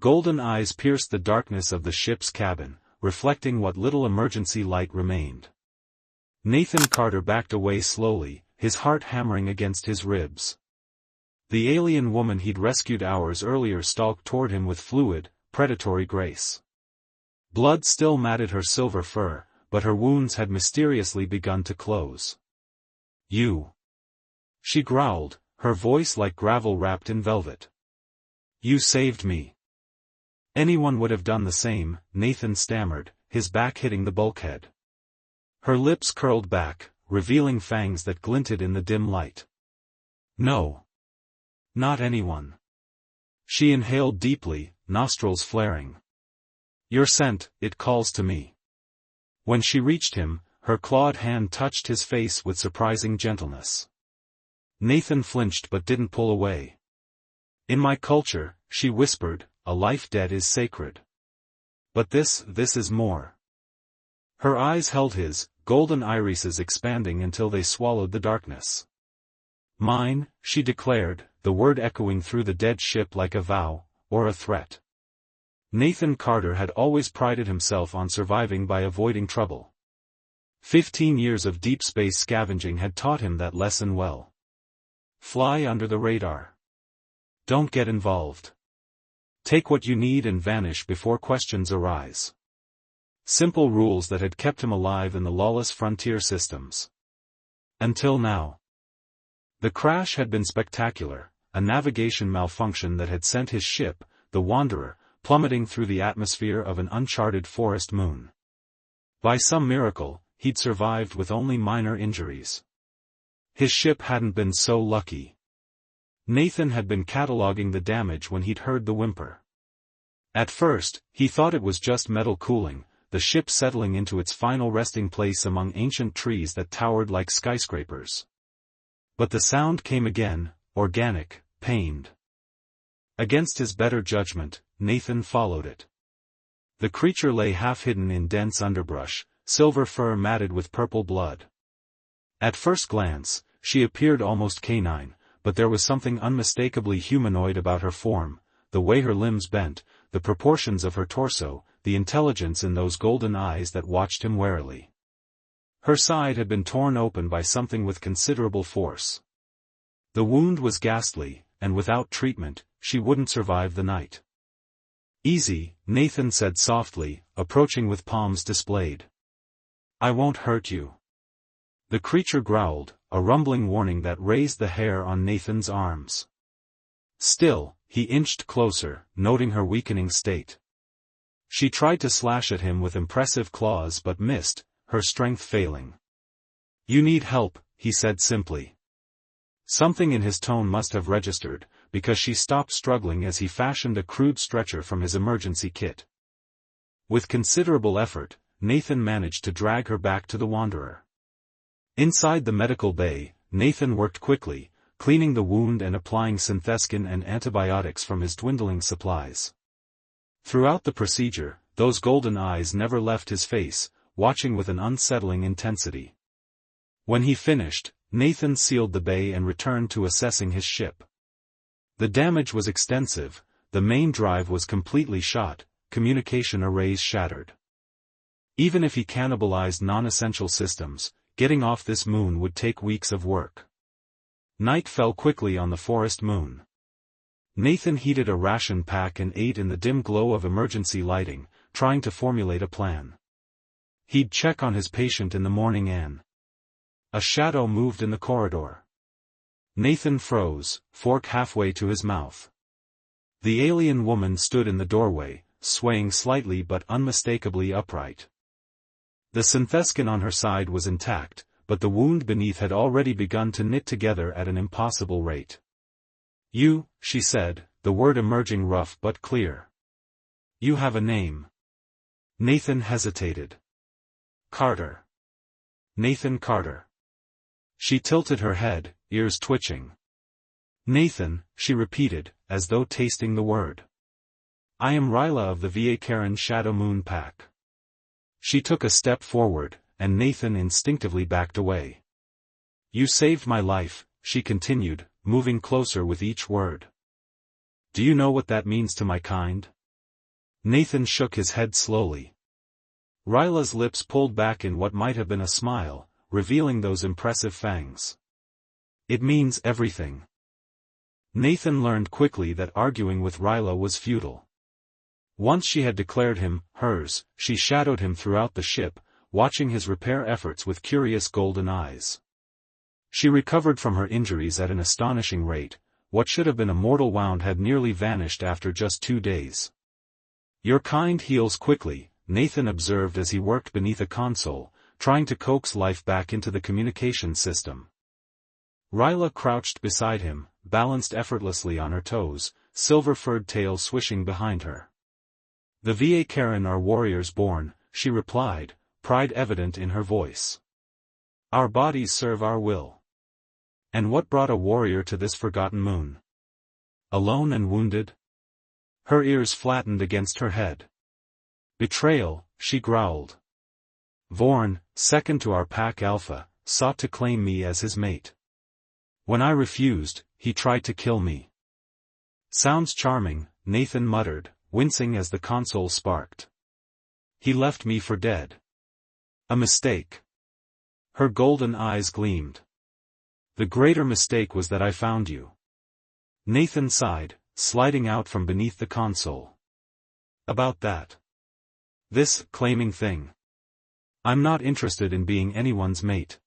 Golden eyes pierced the darkness of the ship's cabin, reflecting what little emergency light remained. Nathan Carter backed away slowly, his heart hammering against his ribs. The alien woman he'd rescued hours earlier stalked toward him with fluid, predatory grace. Blood still matted her silver fur, but her wounds had mysteriously begun to close. "You!" she growled, her voice like gravel wrapped in velvet. "You saved me." "Anyone would have done the same," Nathan stammered, his back hitting the bulkhead. Her lips curled back, revealing fangs that glinted in the dim light. "No. Not anyone." She inhaled deeply, nostrils flaring. "Your scent, it calls to me." When she reached him, her clawed hand touched his face with surprising gentleness. Nathan flinched but didn't pull away. "In my culture," she whispered, "a life dead is sacred. But this is more." Her eyes held his, golden irises expanding until they swallowed the darkness. "Mine," she declared, the word echoing through the dead ship like a vow, or a threat. Nathan Carter had always prided himself on surviving by avoiding trouble. 15 years of deep space scavenging had taught him that lesson well. Fly under the radar. Don't get involved. Take what you need and vanish before questions arise. Simple rules that had kept him alive in the lawless frontier systems. Until now. The crash had been spectacular, a navigation malfunction that had sent his ship, the Wanderer, plummeting through the atmosphere of an uncharted forest moon. By some miracle, he'd survived with only minor injuries. His ship hadn't been so lucky. Nathan had been cataloging the damage when he'd heard the whimper. At first, he thought it was just metal cooling, the ship settling into its final resting place among ancient trees that towered like skyscrapers. But the sound came again, organic, pained. Against his better judgment, Nathan followed it. The creature lay half-hidden in dense underbrush, silver fur matted with purple blood. At first glance, she appeared almost canine, but there was something unmistakably humanoid about her form, the way her limbs bent, the proportions of her torso, the intelligence in those golden eyes that watched him warily. Her side had been torn open by something with considerable force. The wound was ghastly, and without treatment, she wouldn't survive the night. "Easy," Nathan said softly, approaching with palms displayed. "I won't hurt you." The creature growled, a rumbling warning that raised the hair on Nathan's arms. Still, he inched closer, noting her weakening state. She tried to slash at him with impressive claws but missed, her strength failing. "You need help," he said simply. Something in his tone must have registered, because she stopped struggling as he fashioned a crude stretcher from his emergency kit. With considerable effort, Nathan managed to drag her back to the Wanderer. Inside the medical bay, Nathan worked quickly, cleaning the wound and applying syntheskin and antibiotics from his dwindling supplies. Throughout the procedure, those golden eyes never left his face, watching with an unsettling intensity. When he finished, Nathan sealed the bay and returned to assessing his ship. The damage was extensive, the main drive was completely shot, communication arrays shattered. Even if he cannibalized non-essential systems, getting off this moon would take weeks of work. Night fell quickly on the forest moon. Nathan heated a ration pack and ate in the dim glow of emergency lighting, trying to formulate a plan. He'd check on his patient in the morning and... A shadow moved in the corridor. Nathan froze, fork halfway to his mouth. The alien woman stood in the doorway, swaying slightly but unmistakably upright. The syntheskin on her side was intact, but the wound beneath had already begun to knit together at an impossible rate. "You," she said, the word emerging rough but clear. "You have a name." Nathan hesitated. "Carter. Nathan Carter." She tilted her head, ears twitching. "Nathan," she repeated, as though tasting the word. "I am Ryla of the VA Karen Shadow Moon Pack." She took a step forward, and Nathan instinctively backed away. "You saved my life," she continued, moving closer with each word. "Do you know what that means to my kind?" Nathan shook his head slowly. Ryla's lips pulled back in what might have been a smile, revealing those impressive fangs. It means everything. Nathan learned quickly that arguing with Ryla was futile. Once she had declared him hers, she shadowed him throughout the ship, watching his repair efforts with curious golden eyes. She recovered from her injuries at an astonishing rate. What should have been a mortal wound had nearly vanished after just 2 days. "Your kind heals quickly," Nathan observed as he worked beneath a console, trying to coax life back into the communication system. Ryla crouched beside him, balanced effortlessly on her toes, silver-furred tail swishing behind her. "The Va Karen are warriors born," she replied, pride evident in her voice. "Our bodies serve our will." "And what brought a warrior to this forgotten moon? Alone and wounded?" Her ears flattened against her head. "Betrayal," she growled. "Vorn, second to our pack Alpha, sought to claim me as his mate. When I refused, he tried to kill me." "Sounds charming," Nathan muttered, wincing as the console sparked. "He left me for dead." "A mistake." Her golden eyes gleamed. "The greater mistake was that I found you." Nathan sighed, sliding out from beneath the console. "About that. This claiming thing. I'm not interested in being anyone's mate."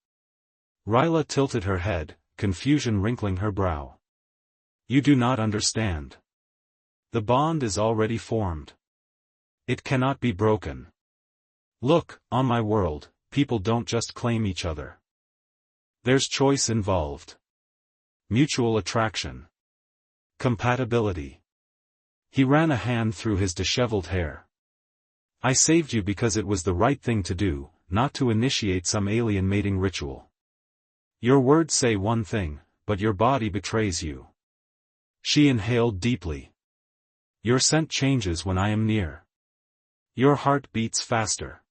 Ryla tilted her head, confusion wrinkling her brow. "You do not understand. The bond is already formed. It cannot be broken. Look, on my world, people don't just claim each other. There's choice involved. Mutual attraction. Compatibility." He ran a hand through his disheveled hair. "I saved you because it was the right thing to do, not to initiate some alien mating ritual. Your words say one thing, but your body betrays you." She inhaled deeply. "Your scent changes when I am near. Your heart beats faster."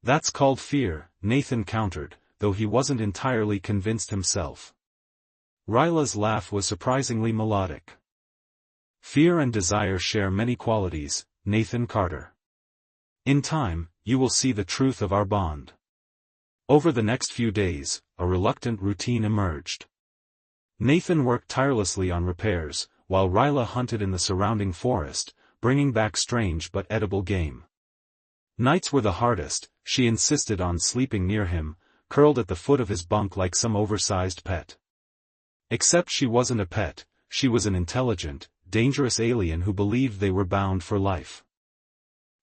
"That's called fear," Nathan countered, though he wasn't entirely convinced himself. Ryla's laugh was surprisingly melodic. "Fear and desire share many qualities, Nathan Carter. In time, you will see the truth of our bond." Over the next few days, a reluctant routine emerged. Nathan worked tirelessly on repairs, while Ryla hunted in the surrounding forest, bringing back strange but edible game. Nights were the hardest. She insisted on sleeping near him, curled at the foot of his bunk like some oversized pet. Except she wasn't a pet, she was an intelligent, dangerous alien who believed they were bound for life.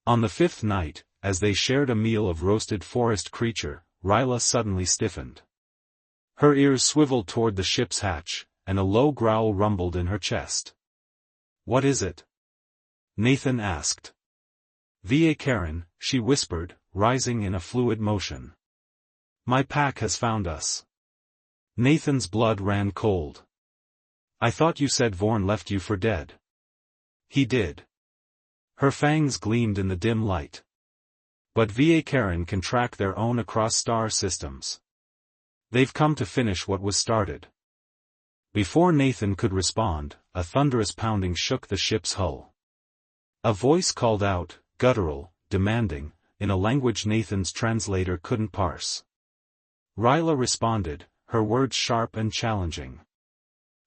On the 5th night, as they shared a meal of roasted forest creature, Ryla suddenly stiffened. Her ears swiveled toward the ship's hatch, and a low growl rumbled in her chest. "What is it?" Nathan asked. "Va Karen," she whispered, rising in a fluid motion. "My pack has found us." Nathan's blood ran cold. "I thought you said Vorn left you for dead." "He did." Her fangs gleamed in the dim light. "But Va Karen can track their own across star systems. They've come to finish what was started." Before Nathan could respond, a thunderous pounding shook the ship's hull. A voice called out, guttural, demanding, in a language Nathan's translator couldn't parse. Ryla responded, her words sharp and challenging.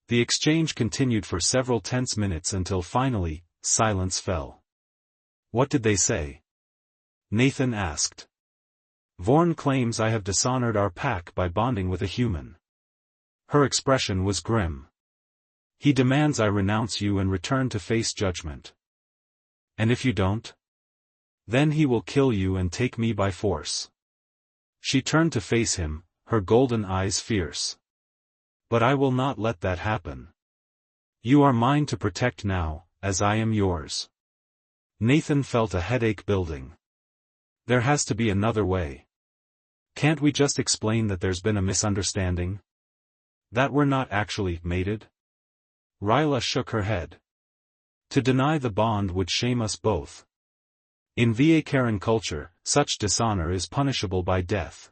The exchange continued for several tense minutes until finally, silence fell. "What did they say?" Nathan asked. "Vorn claims I have dishonored our pack by bonding with a human." Her expression was grim. "He demands I renounce you and return to face judgment." "And if you don't? Then he will kill you and take me by force." She turned to face him, her golden eyes fierce. "But I will not let that happen. You are mine to protect now, as I am yours." Nathan felt a headache building. "There has to be another way. Can't we just explain that there's been a misunderstanding? That we're not actually mated?" Ryla shook her head. "To deny the bond would shame us both. In Va Karen culture, such dishonor is punishable by death."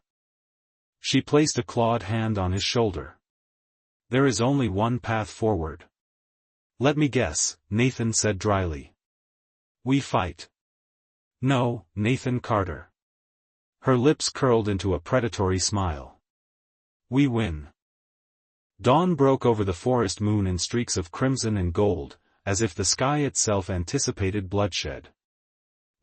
She placed a clawed hand on his shoulder. "There is only one path forward." "Let me guess," Nathan said dryly. We fight. No, Nathan Carter. Her lips curled into a predatory smile. We win. Dawn broke over the forest moon in streaks of crimson and gold, as if the sky itself anticipated bloodshed.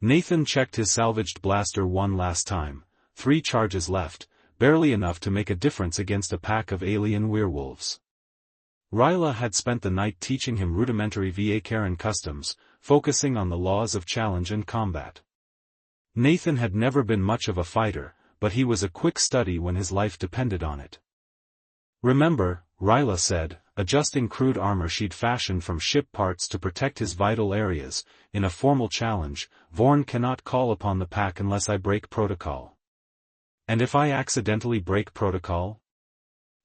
Nathan checked his salvaged blaster one last time, 3 charges left, barely enough to make a difference against a pack of alien werewolves. Ryla had spent the night teaching him rudimentary VA customs, focusing on the laws of challenge and combat. Nathan had never been much of a fighter, but he was a quick study when his life depended on it. Remember, Ryla said, adjusting crude armor she'd fashioned from ship parts to protect his vital areas, in a formal challenge, Vorn cannot call upon the pack unless I break protocol. And if I accidentally break protocol?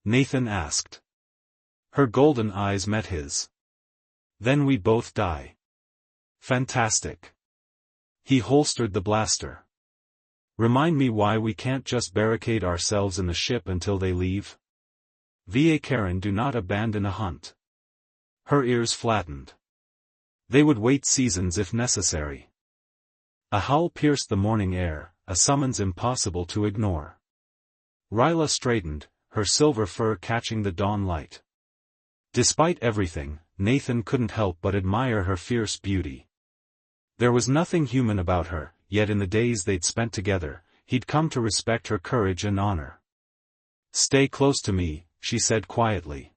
Nathan asked. Her golden eyes met his. Then we both die. Fantastic. He holstered the blaster. Remind me why we can't just barricade ourselves in the ship until they leave? VA Karen do not abandon a hunt. Her ears flattened. They would wait seasons if necessary. A howl pierced the morning air, a summons impossible to ignore. Ryla straightened, her silver fur catching the dawn light. Despite everything, Nathan couldn't help but admire her fierce beauty. There was nothing human about her, yet in the days they'd spent together, he'd come to respect her courage and honor. Stay close to me, she said quietly.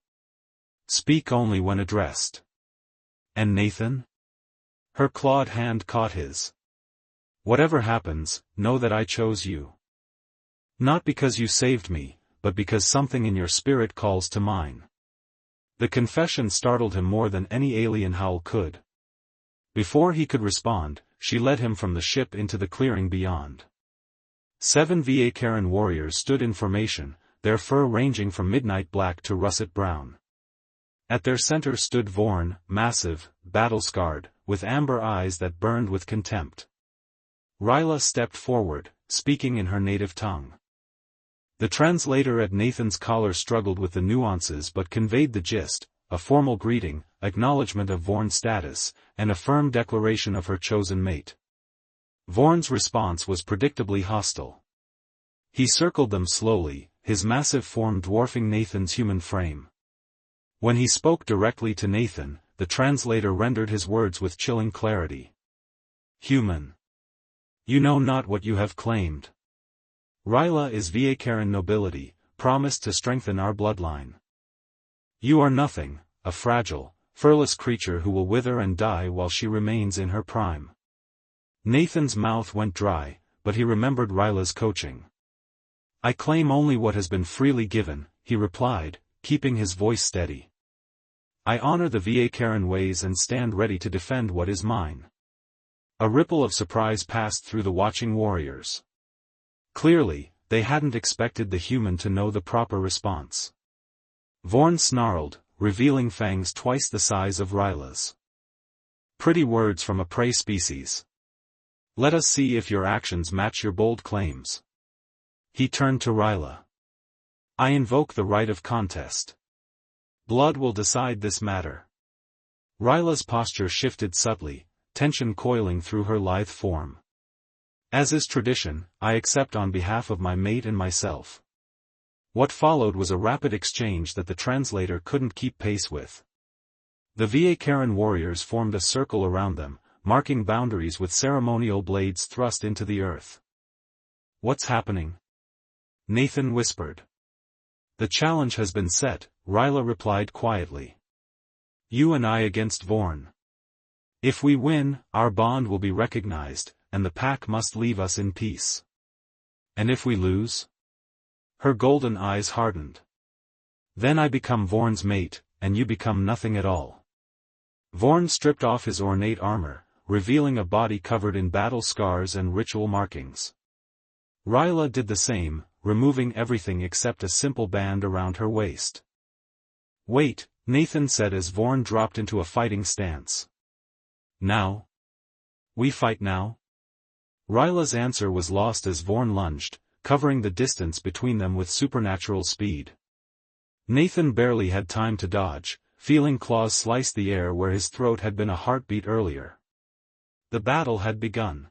Speak only when addressed. And Nathan? Her clawed hand caught his. Whatever happens, know that I chose you. Not because you saved me, but because something in your spirit calls to mine. The confession startled him more than any alien howl could. Before he could respond, she led him from the ship into the clearing beyond. 7 VA Karen warriors stood in formation, their fur ranging from midnight black to russet brown. At their center stood Vorn, massive, battle-scarred, with amber eyes that burned with contempt. Ryla stepped forward, speaking in her native tongue. The translator at Nathan's collar struggled with the nuances but conveyed the gist, a formal greeting, acknowledgement of Vorn's status, and a firm declaration of her chosen mate. Vorn's response was predictably hostile. He circled them slowly, his massive form dwarfing Nathan's human frame. When he spoke directly to Nathan, the translator rendered his words with chilling clarity. Human. You know not what you have claimed. Ryla is VA Karen nobility, promised to strengthen our bloodline. You are nothing, a fragile, furless creature who will wither and die while she remains in her prime. Nathan's mouth went dry, but he remembered Ryla's coaching. I claim only what has been freely given, he replied, keeping his voice steady. I honor the VA Karen ways and stand ready to defend what is mine. A ripple of surprise passed through the watching warriors. Clearly, they hadn't expected the human to know the proper response. Vorn snarled, revealing fangs twice the size of Ryla's. Pretty words from a prey species. Let us see if your actions match your bold claims. He turned to Ryla. I invoke the right of contest. Blood will decide this matter. Ryla's posture shifted subtly, tension coiling through her lithe form. As is tradition, I accept on behalf of my mate and myself. What followed was a rapid exchange that the translator couldn't keep pace with. The VA Karen warriors formed a circle around them, marking boundaries with ceremonial blades thrust into the earth. What's happening? Nathan whispered. The challenge has been set, Ryla replied quietly. You and I against Vorn. If we win, our bond will be recognized, and the pack must leave us in peace. And if we lose? Her golden eyes hardened. Then I become Vorn's mate, and you become nothing at all. Vorn stripped off his ornate armor, revealing a body covered in battle scars and ritual markings. Ryla did the same, removing everything except a simple band around her waist. Wait, Nathan said as Vorn dropped into a fighting stance. Now? We fight now? Ryla's answer was lost as Vorn lunged, covering the distance between them with supernatural speed. Nathan barely had time to dodge, feeling claws slice the air where his throat had been a heartbeat earlier. The battle had begun.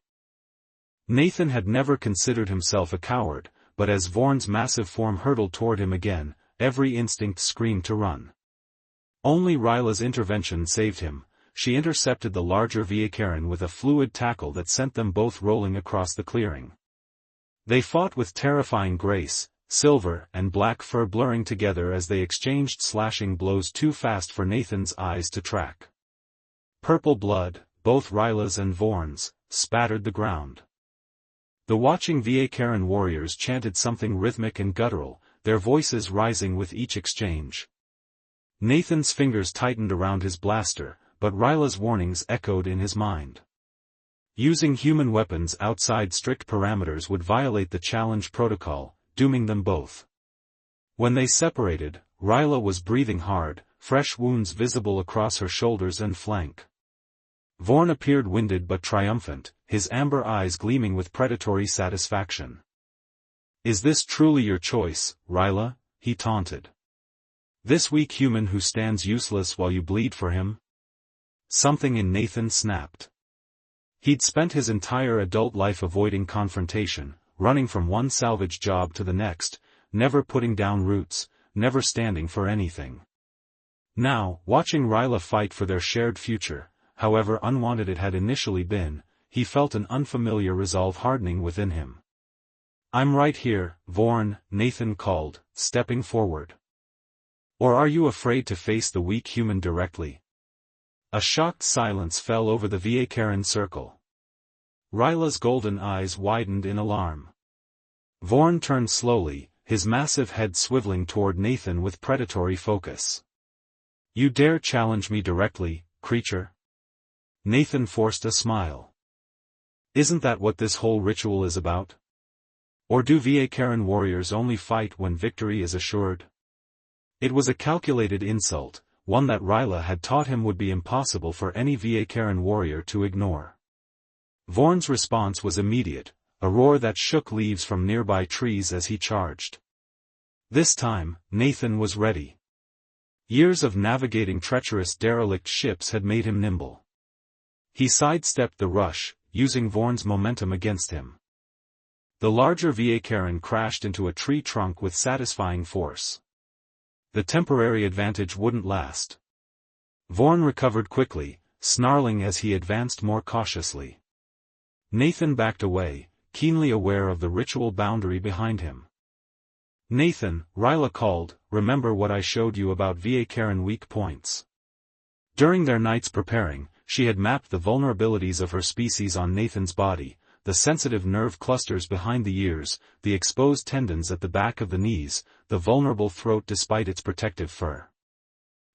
Nathan had never considered himself a coward, but as Vorn's massive form hurtled toward him again, every instinct screamed to run. Only Ryla's intervention saved him. She intercepted the larger Viekaran with a fluid tackle that sent them both rolling across the clearing. They fought with terrifying grace, silver and black fur blurring together as they exchanged slashing blows too fast for Nathan's eyes to track. Purple blood, both Ryla's and Vorn's, spattered the ground. The watching Viekaran warriors chanted something rhythmic and guttural, their voices rising with each exchange. Nathan's fingers tightened around his blaster, but Ryla's warnings echoed in his mind. Using human weapons outside strict parameters would violate the challenge protocol, dooming them both. When they separated, Ryla was breathing hard, fresh wounds visible across her shoulders and flank. Vorn appeared winded but triumphant, his amber eyes gleaming with predatory satisfaction. "Is this truly your choice, Ryla?" he taunted. "This weak human who stands useless while you bleed for him?" Something in Nathan snapped. He'd spent his entire adult life avoiding confrontation, running from one salvage job to the next, never putting down roots, never standing for anything. Now, watching Ryla fight for their shared future, however unwanted it had initially been, he felt an unfamiliar resolve hardening within him. "I'm right here, Vorn," Nathan called, stepping forward. "Or are you afraid to face the weak human directly?" A shocked silence fell over the Viekaran circle. Ryla's golden eyes widened in alarm. Vorn turned slowly, his massive head swiveling toward Nathan with predatory focus. "You dare challenge me directly, creature?" Nathan forced a smile. "Isn't that what this whole ritual is about? Or do Viekaran warriors only fight when victory is assured?" It was a calculated insult, one that Ryla had taught him would be impossible for any Viekaran warrior to ignore. Vorn's response was immediate, a roar that shook leaves from nearby trees as he charged. This time, Nathan was ready. Years of navigating treacherous derelict ships had made him nimble. He sidestepped the rush, using Vorn's momentum against him. The larger Viekaran crashed into a tree trunk with satisfying force. The temporary advantage wouldn't last. Vorn recovered quickly, snarling as he advanced more cautiously. Nathan backed away, keenly aware of the ritual boundary behind him. "Nathan," Ryla called, "remember what I showed you about Viekaran weak points?" During their nights preparing, she had mapped the vulnerabilities of her species on Nathan's body, the sensitive nerve clusters behind the ears, the exposed tendons at the back of the knees, the vulnerable throat despite its protective fur.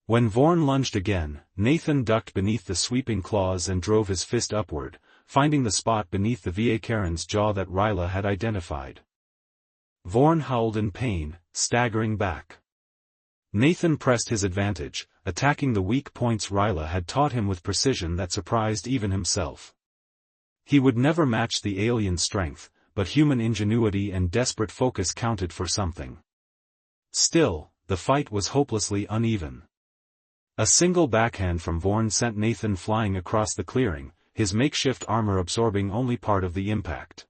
When Vorn lunged again, Nathan ducked beneath the sweeping claws and drove his fist upward, finding the spot beneath the Viekaran's jaw that Ryla had identified. Vorn howled in pain, staggering back. Nathan pressed his advantage, attacking the weak points Ryla had taught him with precision that surprised even himself. He would never match the alien strength, but human ingenuity and desperate focus counted for something. Still, the fight was hopelessly uneven. A single backhand from Vorn sent Nathan flying across the clearing, his makeshift armor absorbing only part of the impact.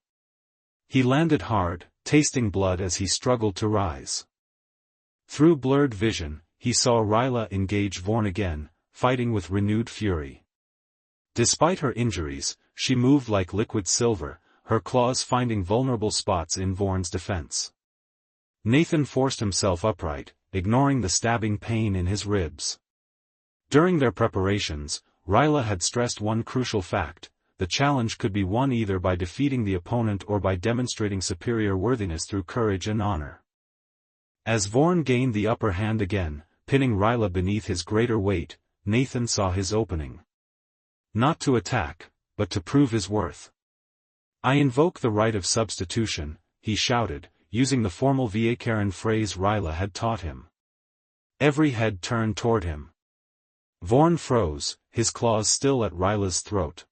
He landed hard, tasting blood as he struggled to rise. Through blurred vision, he saw Ryla engage Vorn again, fighting with renewed fury. Despite her injuries, she moved like liquid silver, her claws finding vulnerable spots in Vorn's defense. Nathan forced himself upright, ignoring the stabbing pain in his ribs. During their preparations, Ryla had stressed one crucial fact: the challenge could be won either by defeating the opponent or by demonstrating superior worthiness through courage and honor. As Vorn gained the upper hand again, pinning Ryla beneath his greater weight, Nathan saw his opening. Not to attack, but to prove his worth. "I invoke the right of substitution," he shouted, using the formal Viekaran phrase Ryla had taught him. Every head turned toward him. Vorn froze, his claws still at Ryla's throat.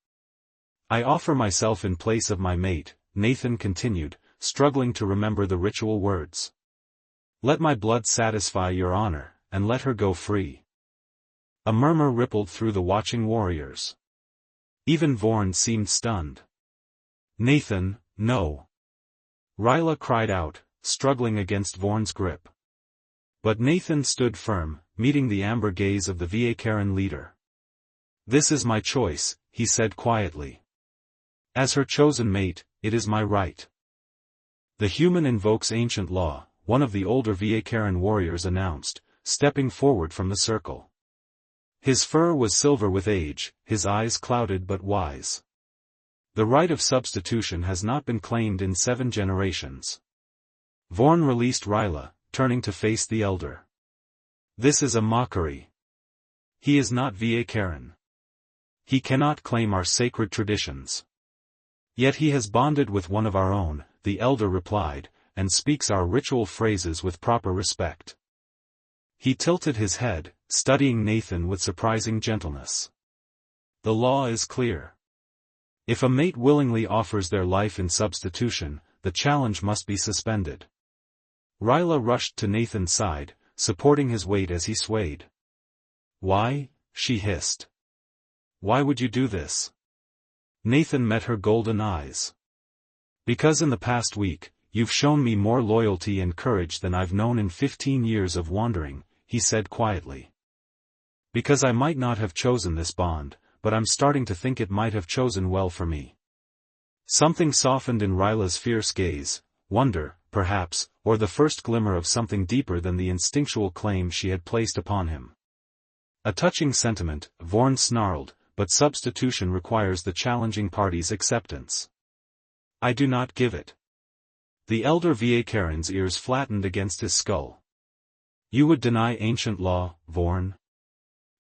"I offer myself in place of my mate," Nathan continued, struggling to remember the ritual words. "Let my blood satisfy your honor, and let her go free." A murmur rippled through the watching warriors. Even Vorn seemed stunned. "Nathan, no!" Ryla cried out, struggling against Vorn's grip. But Nathan stood firm, meeting the amber gaze of the Viekaran leader. "This is my choice," he said quietly. "As her chosen mate, it is my right." "The human invokes ancient law," one of the older Viekaran warriors announced, stepping forward from the circle. His fur was silver with age, his eyes clouded but wise. "The right of substitution has not been claimed in 7 generations." Vorn released Ryla, turning to face the elder. "This is a mockery. He is not Viekaran. He cannot claim our sacred traditions. Yet he has bonded with one of our own," the elder replied, "and speaks our ritual phrases with proper respect." He tilted his head, studying Nathan with surprising gentleness. "The law is clear. If a mate willingly offers their life in substitution, the challenge must be suspended." Ryla rushed to Nathan's side, supporting his weight as he swayed. "Why?" she hissed. "Why would you do this?" Nathan met her golden eyes. "Because in the past week, you've shown me more loyalty and courage than I've known in 15 years of wandering," he said quietly. "Because I might not have chosen this bond, but I'm starting to think it might have chosen well for me." Something softened in Ryla's fierce gaze, wonder, perhaps, or the first glimmer of something deeper than the instinctual claim she had placed upon him. "A touching sentiment," Vorn snarled, "but substitution requires the challenging party's acceptance. I do not give it." The elder Viekaran's ears flattened against his skull. "You would deny ancient law, Vorn?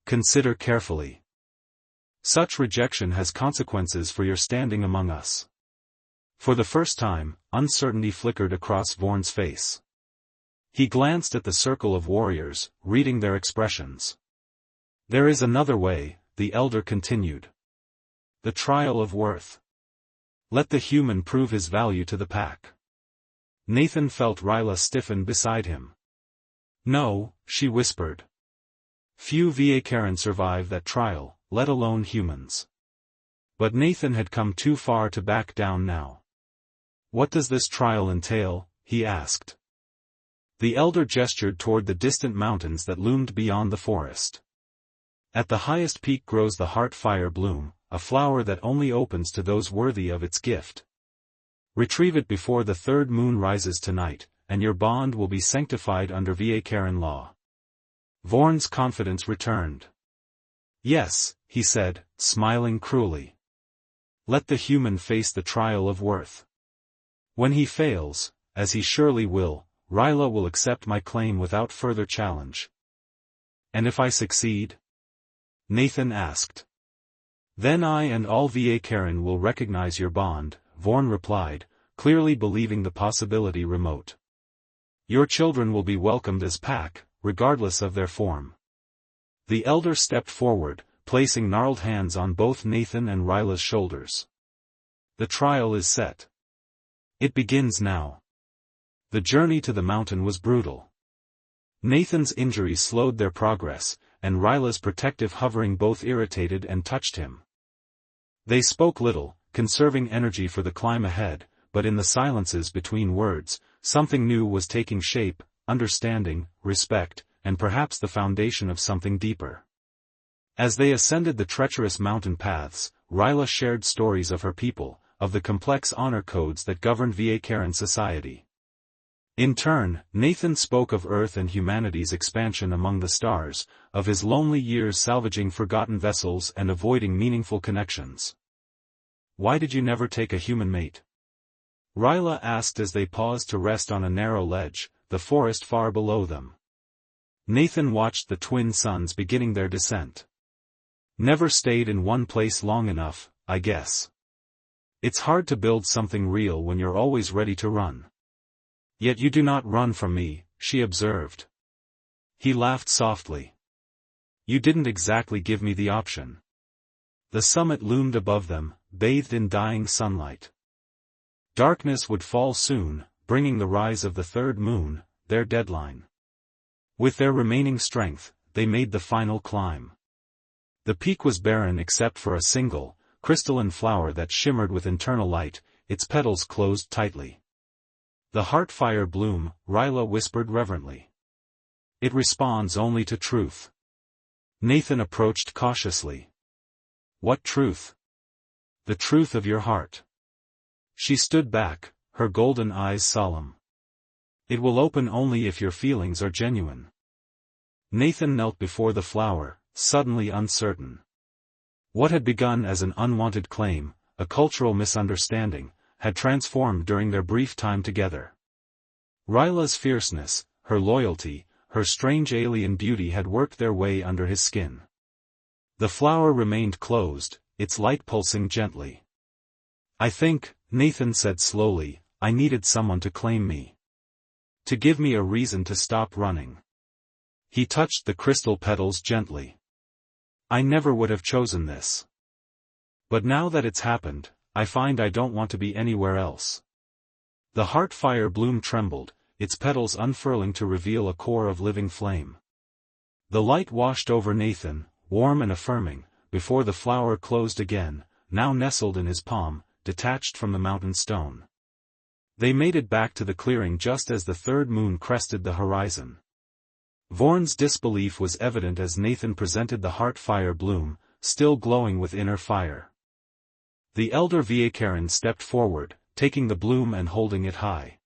Consider carefully. Such rejection has consequences for your standing among us." For the first time, uncertainty flickered across Vorn's face. He glanced at the circle of warriors, reading their expressions. "There is another way," the elder continued. "The trial of worth. Let the human prove his value to the pack." Nathan felt Ryla stiffen beside him. "No," she whispered. "Few Viekaran survive that trial, let alone humans." But Nathan had come too far to back down now. "What does this trial entail?" he asked. The elder gestured toward the distant mountains that loomed beyond the forest. "At the highest peak grows the heart fire bloom, a flower that only opens to those worthy of its gift. Retrieve it before the 3rd moon rises tonight, and your bond will be sanctified under Viekaran law." Vorn's confidence returned. "Yes," he said, smiling cruelly. "Let the human face the trial of worth. When he fails, as he surely will, Ryla will accept my claim without further challenge." "And if I succeed?" Nathan asked. "Then I and all Viekaran will recognize your bond," Vorn replied, clearly believing the possibility remote. "Your children will be welcomed as pack, regardless of their form." The elder stepped forward, placing gnarled hands on both Nathan and Ryla's shoulders. "The trial is set. It begins now." The journey to the mountain was brutal. Nathan's injuries slowed their progress, and Ryla's protective hovering both irritated and touched him. They spoke little, conserving energy for the climb ahead, but in the silences between words, something new was taking shape: understanding, respect, and perhaps the foundation of something deeper. As they ascended the treacherous mountain paths, Ryla shared stories of her people, of the complex honor codes that governed Viekaran society. In turn, Nathan spoke of Earth and humanity's expansion among the stars, of his lonely years salvaging forgotten vessels and avoiding meaningful connections. "Why did you never take a human mate?" Ryla asked as they paused to rest on a narrow ledge, the forest far below them. Nathan watched the twin suns beginning their descent. "Never stayed in one place long enough, I guess. It's hard to build something real when you're always ready to run." "Yet you do not run from me," she observed. He laughed softly. "You didn't exactly give me the option." The summit loomed above them, bathed in dying sunlight. Darkness would fall soon, bringing the rise of the 3rd moon, their deadline. With their remaining strength, they made the final climb. The peak was barren except for a single, crystalline flower that shimmered with internal light, its petals closed tightly. The heart-fire bloom, Ryla whispered reverently. It responds only to truth. Nathan approached cautiously. What truth? The truth of your heart. She stood back, her golden eyes solemn. It will open only if your feelings are genuine. Nathan knelt before the flower, suddenly uncertain. What had begun as an unwanted claim, a cultural misunderstanding, had transformed during their brief time together. Ryla's fierceness, her loyalty, her strange alien beauty had worked their way under his skin. The flower remained closed, its light pulsing gently. I think, Nathan said slowly, I needed someone to claim me. To give me a reason to stop running. He touched the crystal petals gently. I never would have chosen this. But now that it's happened, I find I don't want to be anywhere else. The heart-fire bloom trembled, its petals unfurling to reveal a core of living flame. The light washed over Nathan, warm and affirming, before the flower closed again, now nestled in his palm, detached from the mountain stone. They made it back to the clearing just as the third moon crested the horizon. Vorn's disbelief was evident as Nathan presented the heart-fire bloom, still glowing with inner fire. The elder Viekarin stepped forward, taking the bloom and holding it high.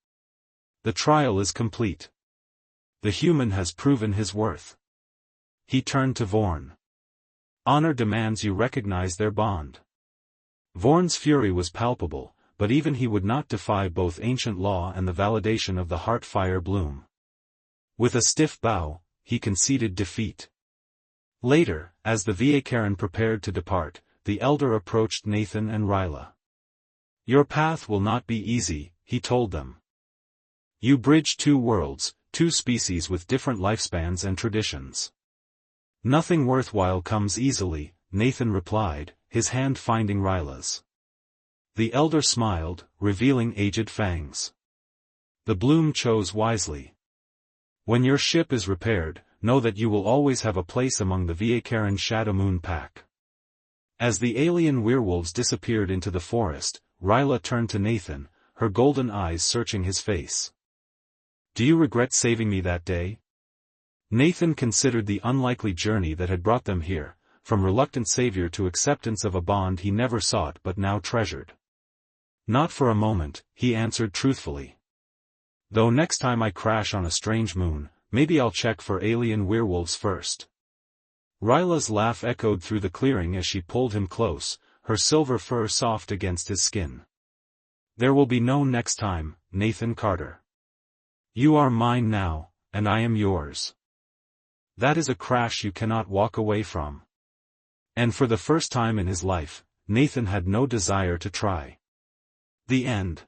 The trial is complete. The human has proven his worth. He turned to Vorn. Honor demands you recognize their bond. Vorn's fury was palpable, but even he would not defy both ancient law and the validation of the heart-fire bloom. With a stiff bow, he conceded defeat. Later, as the Viekarin prepared to depart, the elder approached Nathan and Ryla. Your path will not be easy, he told them. You bridge two worlds, two species with different lifespans and traditions. Nothing worthwhile comes easily, Nathan replied, his hand finding Ryla's. The elder smiled, revealing aged fangs. The bloom chose wisely. When your ship is repaired, know that you will always have a place among the Viekarin Shadow Moon pack. As the alien werewolves disappeared into the forest, Ryla turned to Nathan, her golden eyes searching his face. Do you regret saving me that day? Nathan considered the unlikely journey that had brought them here, from reluctant savior to acceptance of a bond he never sought but now treasured. Not for a moment, he answered truthfully. Though next time I crash on a strange moon, maybe I'll check for alien werewolves first. Ryla's laugh echoed through the clearing as she pulled him close, her silver fur soft against his skin. There will be no next time, Nathan Carter. You are mine now, and I am yours. That is a crash you cannot walk away from. And for the first time in his life, Nathan had no desire to try. The end.